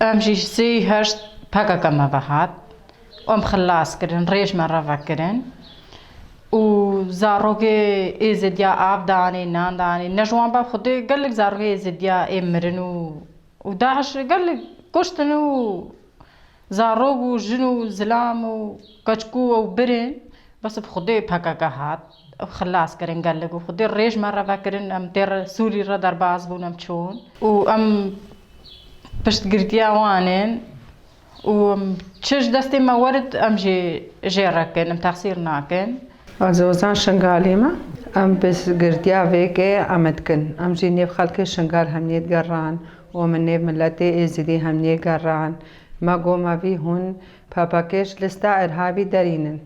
امجي سي هشت بقى كما بهات ام خلاص كرن ريش مرة فكرن و زاروغي ازديا اب داني نان داني نجوان باب خدي قال لك زاروغي ازديا امرن و داعش قال لك كشتنو زاروغ و جنو زلام و كشكو و برن بس بخدي بقى كهات خلاص كرن قال لك وخدي ريش مرة فكرن ام دير سوري را درباز بونم تشون و ام پشت گرتیا وانن و چش دستی ما ورد ام جی رکن ام تقصیر ناکن زوزان شنگالی ما ام بس گرتیا ویکه آمد کن ام جی نیب خلق شنگال همنیت گران و من نیب ملت ازدی همنیت گران ما گو ما وی هون پاپاکش لستا ارهابی درینن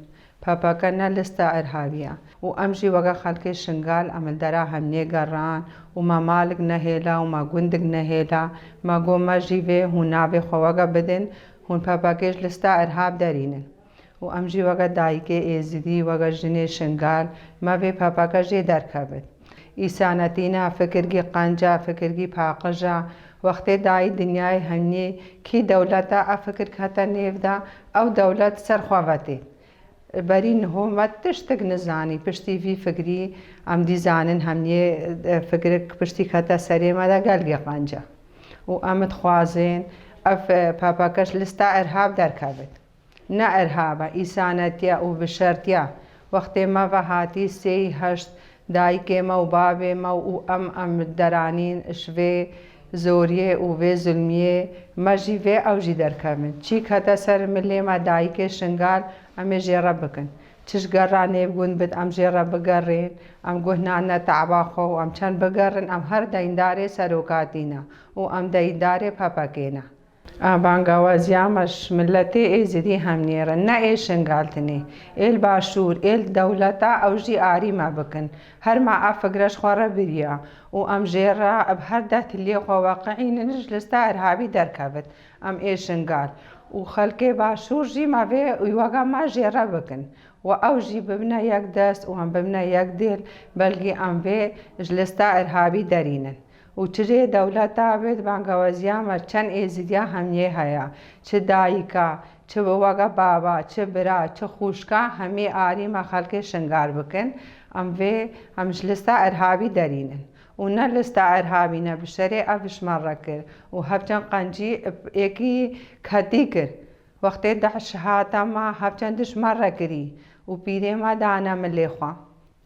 پاپاکنا لستا ارهابیا و امجي وقا خلق شنغال عمل درا همني قران وما مالك نهيلا وما قندق نهيلا ما قو ما جيبه هنا بخواقا بدن هون باباكيش لستا ارهاب دارينن و امجي وقا دايكي ازدي وقا جني شنغال ما بي باباكا جي دركبت إسانتينا فكرگي قانجا فكرگي پاقجا وقت داي دنياي همني كي دولتا افكر كتا نيفدا او دولت سرخواتي برین هم تشتگ نزانی پشتی وی فکری ام دیزانن همنی فکر پشتی خطا سری ما دا گلگی قانجا و امد خوازین اف پاپاکش لستا ارهاب در کبد نه ارهابا ایسانتیا و بشرتیا وقت ما وحاتی سی هشت دایک ما و باب ما و ام درانین شوی زوریه و وی ظلمیه ما جیوه او جی در کبن چی خطا سر ملی ما دایک شنگال ام جرا بکن چش گرانه بگون بد ام جرا بگرین ام گهنانا تعباخو ام چند بگرن ام هر دیندار سروکاتینا و ام دیندار پاپاکینا بانگوازیامش ملتی ازدی هم نیرن نه ایشن گالتنی ایل باشور ایل دولتا او جی آری ما بکن هر ما افگرش خواره بریا و ام جرا اب هر ده تلی خو واقعین نجلستا ارهابی درکبت ام ایشن گال و خلق باشور جی ما به ویوگا ما جرا بکن و او جی ببنا یک دست و هم ببنا یک دل بلگی ام به جلستا ارهابی درینن و چه دولتا بید بانگوازیا ما چند ایزدیا همیه هیا چه دایکا چه ویوگا بابا چه برا چه خوشکا همی آری ما خلق شنگار بکن ام به هم جلستا ارهابی درینن و نه لستا ارهابی نه بشری افش مرة کر و هفچن قنجی ایکی کتی کر وقتی دعش هاتا ما هفچن دش مرة کری و پیره ما دانا ملی خواه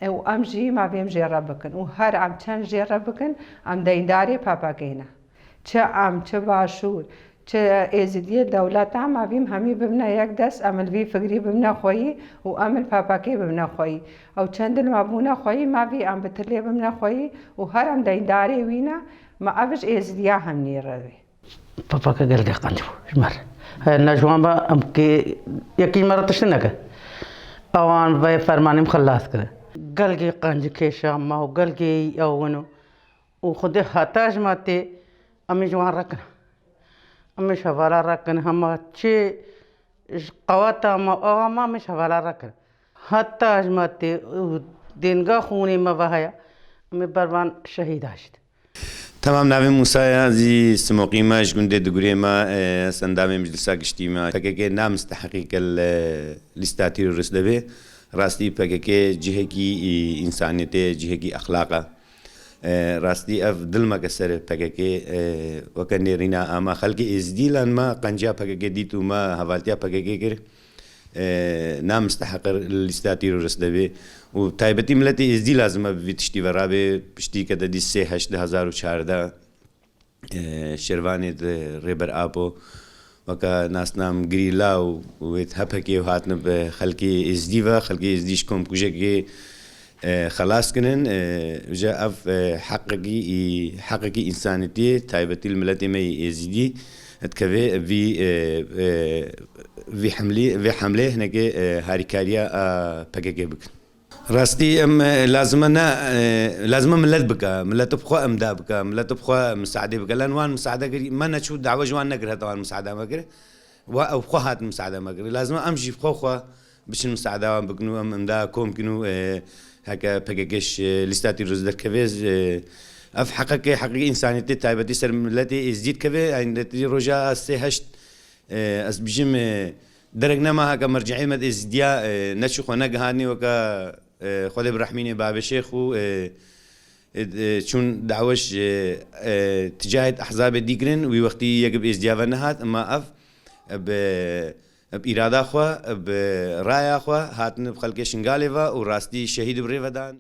و ام جی ما بیم جیره بکن و هر ام چند جیره بکن ام دینداری پاپاکینا چه ام چه باشور چه ازدی دولت ما بیم همی ببنا یک دست عمل وی فکری ببنا خویی و عمل پاپاکی ببنا خویی او چند ما بونا خویی ما بی ام بتلی ببنا خویی و هر ام دینداری وینا ما افش ازدیا هم نیروی پاپاکا گل دقیقاً شمار نجوان با ام کی یکی مرة تشنگه اوان و فرمانیم خلاص کرد گلگی قنج کشا ما و گلگی اوونو و خود حتاج ماته امی جوان رکن امی شوالا رکن هم چه قواتا ما او ما امی شوالا رکن حتاج ماته دینگاه خونی ما وحیا امی بروان شهید هشت تمام ناوی موسی عزیز مقیمش گنده دگوری ما سندام مجلسا گشتی ما پکه نام استحقیق لیستاتی رسدبه راستی پکه جهه کی انسانیت جهه کی اخلاقه راستی اف دل ما کسر پکه وکنه رینا اما خلق ازدیلان ما قنجا پکه دیتو ما حوالتیا پکه کر نام استحق لیستاتی رسدبه و تایبتی ملتی ازدی لازمه بیتشتی ورابه پشتی که دادی 2014 شروانی ریبر آبو وکا ناس نام گریلا و ویت هپکی و هاتن به خلقی ازدی و خلقی ازدیش کم کجا که خلاص کنن وجا اف حقیقی انسانیتی تایبتی الملتی می ازدی اتكفي في حمله هناك هاريكاريا بقى بك راستي ام لازم ملت بك ملت بخوا امدا بك ملت بخوا مساعده بك لانوان مساعده قري ما نشوف دعوه جوان نقرها طبعا مساعده ما قري او بخوا هات مساعده ما قري لازم امشي بخوا باش المساعده بكنو امدا كوم كنو هكا بقاش ليستاتي روز در كفيز اف حقك حقيقي انسانيتي تايبتي سر ملتي ازديد كبه عندي رجاء سي هشت از بجم درجنا ما هكا مرجعي مد ازديا نشخ ونقهاني وكا خدي برحميني باب الشيخ شون دعوش تجاهد احزاب ديكرن ووقتي يجب ازديا نهات اما اف بإرادة خوا برأي خوا هاتن بخلق شنغاليفا وراستي شهيد بريفدان